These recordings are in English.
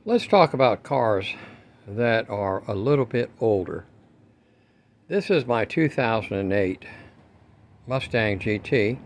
Let's talk about cars that are a little bit older. This is my 2008 Mustang GT.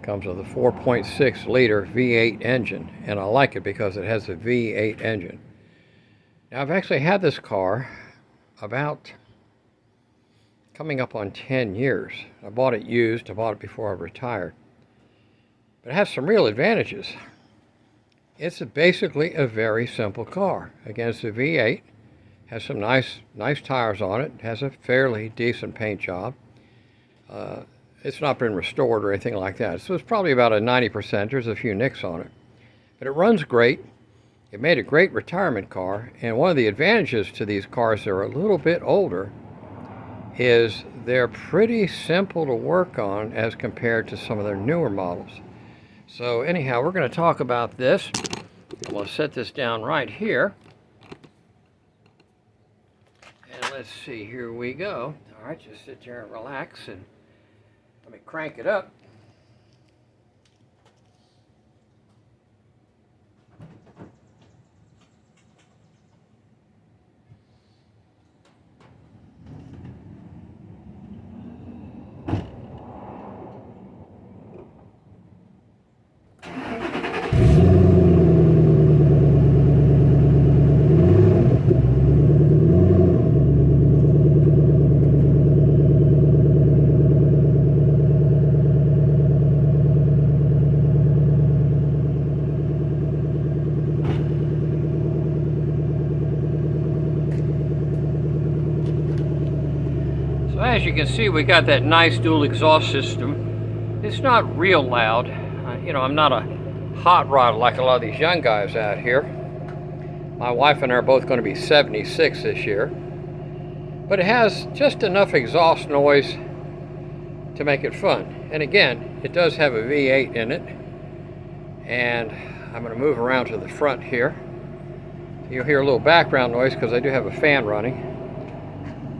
Comes with a 4.6 liter V8 engine, and I like it because it has a V8 engine. Now, I've actually had this car about coming up on 10 years. I bought it used. I bought it before I retired. But it has some real advantages. It's basically a very simple car. Again, it's a V8. Has some nice tires on it. Has a fairly decent paint job. It's not been restored or anything like that. So it's probably about a 90%. There's a few nicks on it. But it runs great. It made a great retirement car. And one of the advantages to these cars that are a little bit older is they're pretty simple to work on as compared to some of their newer models. So anyhow, we're going to talk about this. I'm going to set this down right here. And let's see, here we go. All right, just sit there and relax, and let me crank it up. As you can see, we got that nice dual exhaust system. It's not real loud. I'm not a hot rod like a lot of these young guys out here. My wife and I are both going to be 76 this year. But it has just enough exhaust noise to make it fun. And again, it does have a V8 in it. And I'm going to move around to the front here. You'll hear a little background noise because I do have a fan running.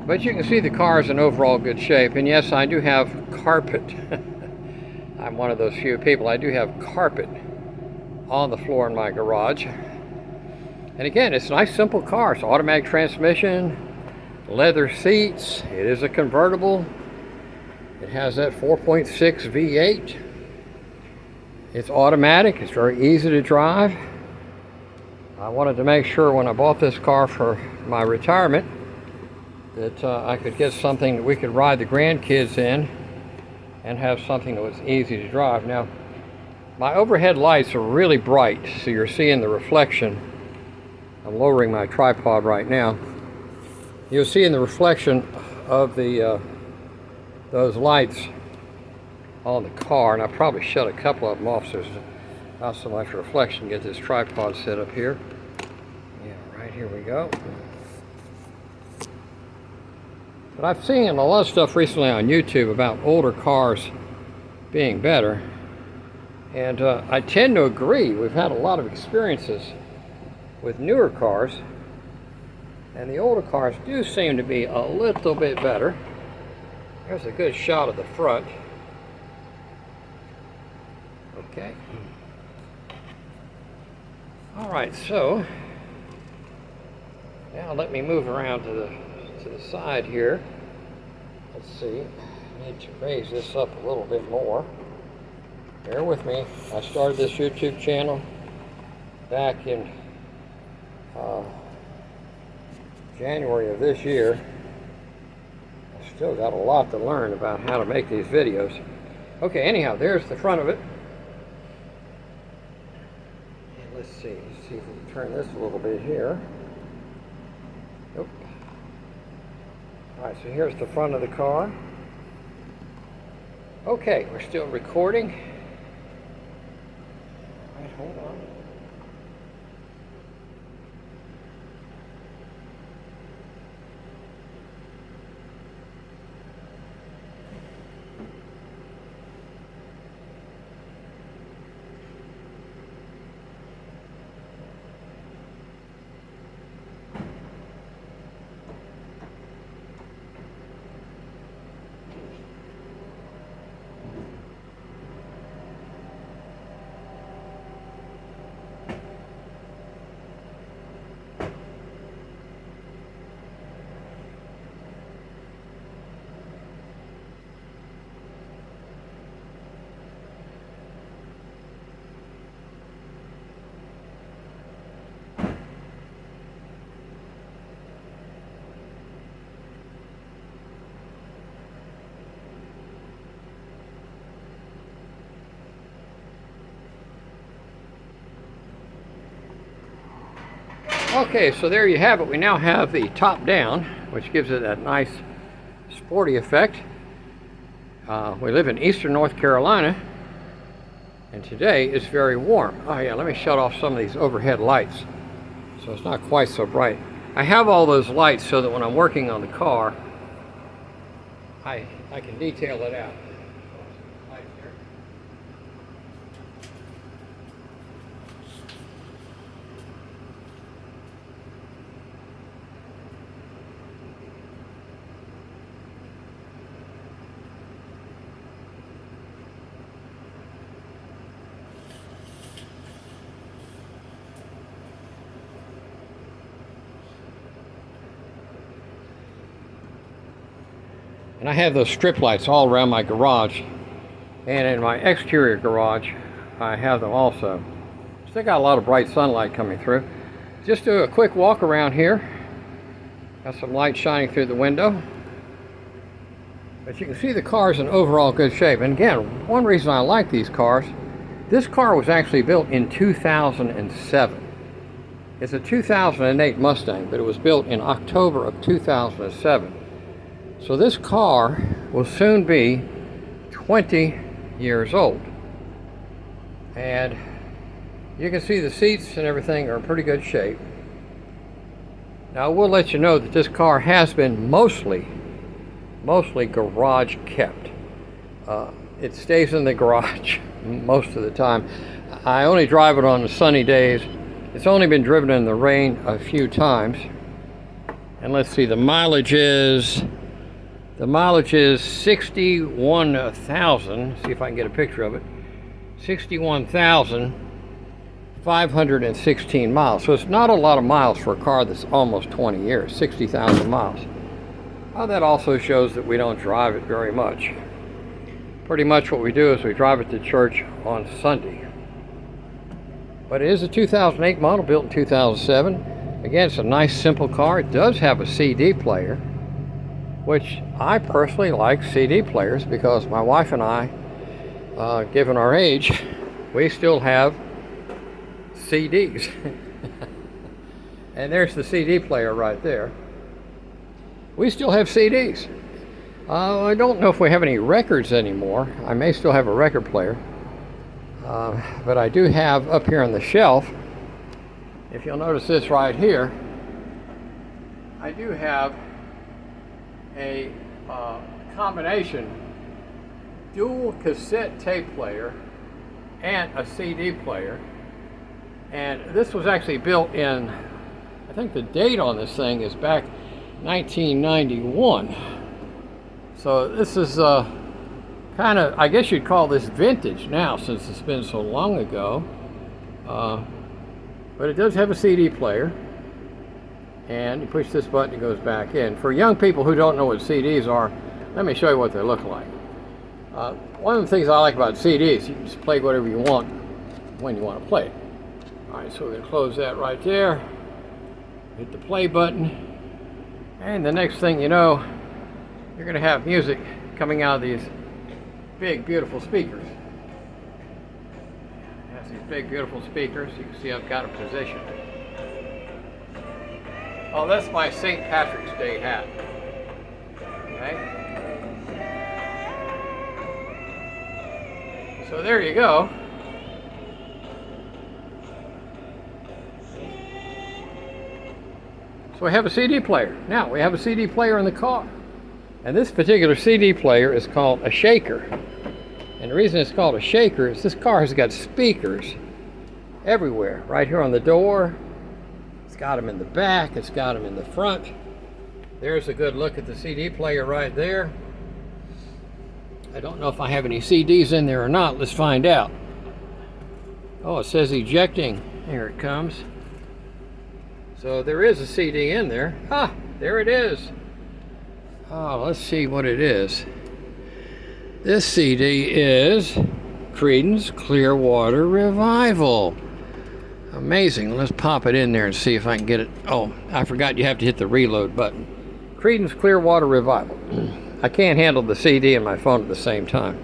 But you can see the car is in overall good shape. And yes, I do have carpet. I'm one of those few people. I do have carpet on the floor in my garage. And again, it's a nice simple car. It's automatic transmission, leather seats. It is a convertible. It has that 4.6 V8. It's automatic. It's very easy to drive. I wanted to make sure when I bought this car for my retirement that I could get something that we could ride the grandkids in and have something that was easy to drive. Now, my overhead lights are really bright, so you're seeing the reflection. I'm lowering my tripod right now. You'll see in the reflection of those lights on the car, and I probably shut a couple of them off so there's not so much reflection. Get this tripod set up here. Yeah, right, here we go. But I've seen a lot of stuff recently on YouTube about older cars being better. And I tend to agree. We've had a lot of experiences with newer cars. And the older cars do seem to be a little bit better. There's a good shot of the front. Okay. All right, so now let me move around to the side here. Let's see. I need to raise this up a little bit more. Bear with me. I started this YouTube channel back in January of this year. I still got a lot to learn about how to make these videos. Okay, anyhow, there's the front of it. And let's see if we can turn this a little bit here. Nope. Alright, so here's the front of the car. Okay, we're still recording. Alright, hold on. Okay, so there you have it. We now have the top down, which gives it that nice sporty effect. We live in eastern North Carolina, and today is very warm. Oh yeah, let me shut off some of these overhead lights so it's not quite so bright. I have all those lights so that when I'm working on the car, I can detail it out. And I have those strip lights all around my garage, and in my exterior garage I have them also. Still got a lot of bright sunlight coming through. Just do a quick walk around here. Got some light shining through the window. But you can see the car's in overall good shape. And again, one reason I like these cars, this car was actually built in 2007. It's a 2008 Mustang, but it was built in October of 2007. So this car will soon be 20 years old. And you can see the seats and everything are in pretty good shape. Now I will let you know that this car has been mostly garage kept. It stays in the garage most of the time. I only drive it on the sunny days. It's only been driven in the rain a few times. And let's see, the mileage is 61,000. See if I can get a picture of it. 61,516 miles. So it's not a lot of miles for a car that's almost 20 years, 60,000 miles. That also shows that we don't drive it very much. Pretty much what we do is we drive it to church on Sunday. But it is a 2008 model, built in 2007. Again, it's a nice, simple car. It does have a CD player, which I personally like CD players because my wife and I, given our age, we still have CDs. And there's the CD player right there. We still have CDs. I don't know if we have any records anymore. I may still have a record player. But I do have up here on the shelf, if you'll notice this right here, I do have a combination dual cassette tape player and a CD player. And this was actually built in, I think the date on this thing is back 1991. So this is kind of, I guess you'd call this vintage now since it's been so long ago. But it does have a CD player. And you push this button, it goes back in. For young people who don't know what CDs are, let me show you what they look like. One of the things I like about CDs, you can just play whatever you want when you want to play it. Alright, so we're going to close that right there. Hit the play button. And the next thing you know, you're going to have music coming out of these big, beautiful speakers. It has these big, beautiful speakers. You can see I've got them positioned. Oh, that's my St. Patrick's Day hat. Okay. So there you go. So we have a CD player. Now, we have a CD player in the car. And this particular CD player is called a shaker. And the reason it's called a shaker is this car has got speakers everywhere. Right here on the door. It's got them in the back. It's got them in the front. There's a good look at the CD player right there. I don't know if I have any CDs in there or not. Let's find out. Oh, it says ejecting. Here it comes. So there is a CD in there. Ah, there it is. Oh, let's see what it is. This CD is Creedence Clearwater Revival. Amazing. Let's pop it in there and see if I can get it. Oh, I forgot you have to hit the reload button. Creedence Clearwater Revival. I can't handle the CD and my phone at the same time.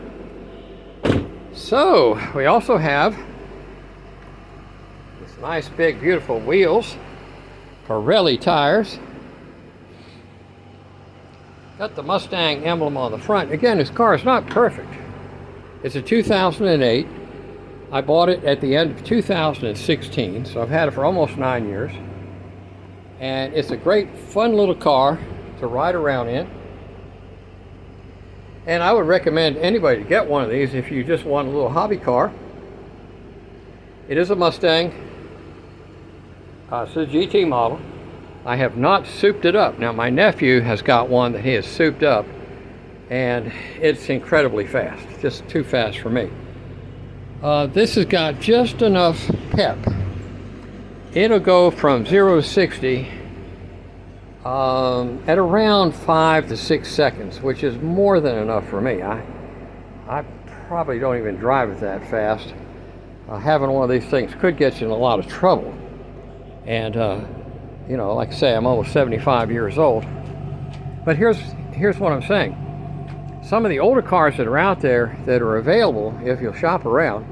So, we also have this nice, big, beautiful wheels. Pirelli tires. Got the Mustang emblem on the front. Again, this car is not perfect. It's a 2008. I bought it at the end of 2016, so I've had it for almost 9 years. And it's a great, fun little car to ride around in. And I would recommend anybody to get one of these if you just want a little hobby car. It is a Mustang. It's a GT model. I have not souped it up. Now my nephew has got one that he has souped up, and it's incredibly fast. Just too fast for me. This has got just enough pep. It'll go from 0 to 60 at around 5 to 6 seconds, which is more than enough for me. I probably don't even drive it that fast. Having one of these things could get you in a lot of trouble. And you know, like I say, I'm almost 75 years old. But here's what I'm saying. Some of the older cars that are out there that are available, if you'll shop around,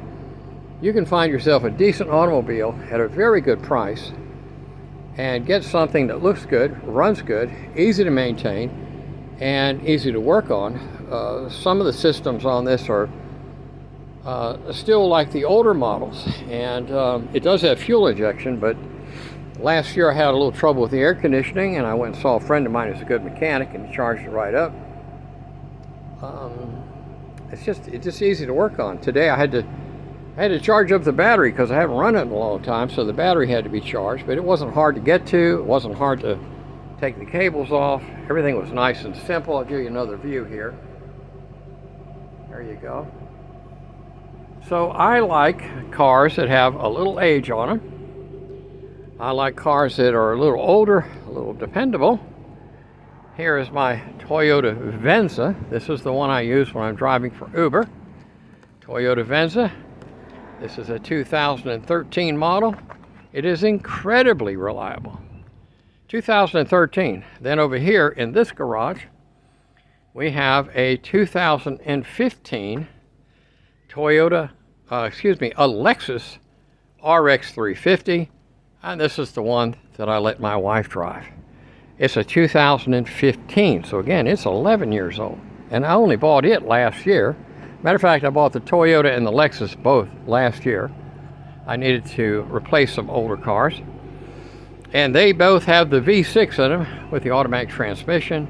you can find yourself a decent automobile at a very good price and get something that looks good, runs good, easy to maintain, and easy to work on. Some of the systems on this are still like the older models, and it does have fuel injection, but last year I had a little trouble with the air conditioning, and I went and saw a friend of mine who's a good mechanic, and he charged it right up. It's just easy to work on. Today I had to charge up the battery because I haven't run it in a long time, so the battery had to be charged, but it wasn't hard to get to. It wasn't hard to take the cables off. Everything was nice and simple. I'll give you another view here. There you go. So I like cars that have a little age on them. I like cars that are a little older, a little dependable. Here is my Toyota Venza. This is the one I use when I'm driving for Uber. Toyota Venza. This is a 2013 model. It is incredibly reliable. 2013. Then over here in this garage, we have a 2015 Toyota, a Lexus RX 350. And this is the one that I let my wife drive. It's a 2015, so again, it's 11 years old. And I only bought it last year. Matter of fact, I bought the Toyota and the Lexus both last year. I needed to replace some older cars. And they both have the V6 in them with the automatic transmission.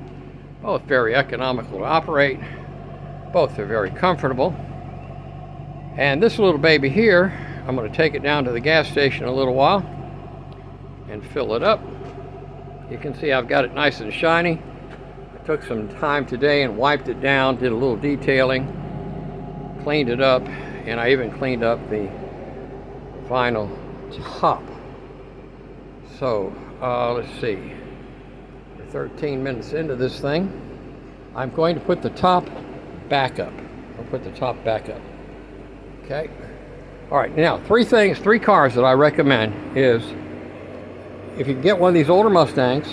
Both very economical to operate. Both are very comfortable. And this little baby here, I'm going to take it down to the gas station in a little while and fill it up. You can see I've got it nice and shiny. I took some time today and wiped it down, did a little detailing, cleaned it up, and I even cleaned up the vinyl top. So, let's see. We're 13 minutes into this thing. I'm going to put the top back up. I'll put the top back up. Okay. All right, now, three cars that I recommend is, if you can get one of these older Mustangs,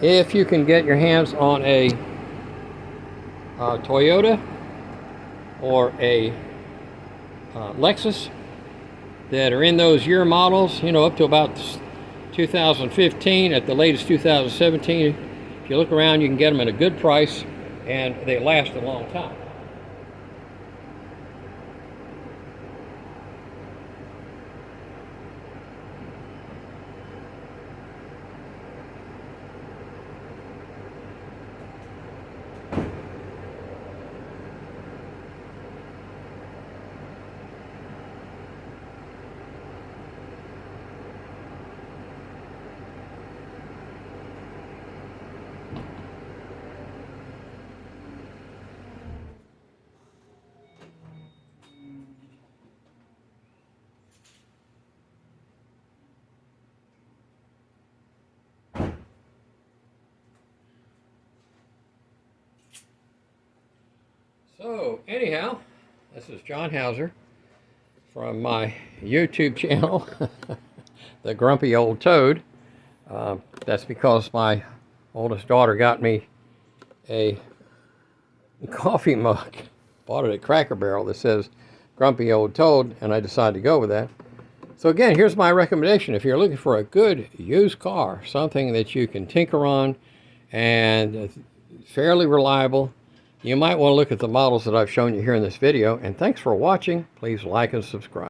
if you can get your hands on a Toyota or a Lexus that are in those year models, you know, up to about 2015, at the latest 2017. If you look around, you can get them at a good price, and they last a long time. So, anyhow, this is John Hauser from my YouTube channel, The Grumpy Old Toad. That's because my oldest daughter got me a coffee mug. Bought it at Cracker Barrel that says Grumpy Old Toad, and I decided to go with that. So again, here's my recommendation. If you're looking for a good used car, something that you can tinker on and fairly reliable, you might want to look at the models that I've shown you here in this video. And thanks for watching. Please like and subscribe.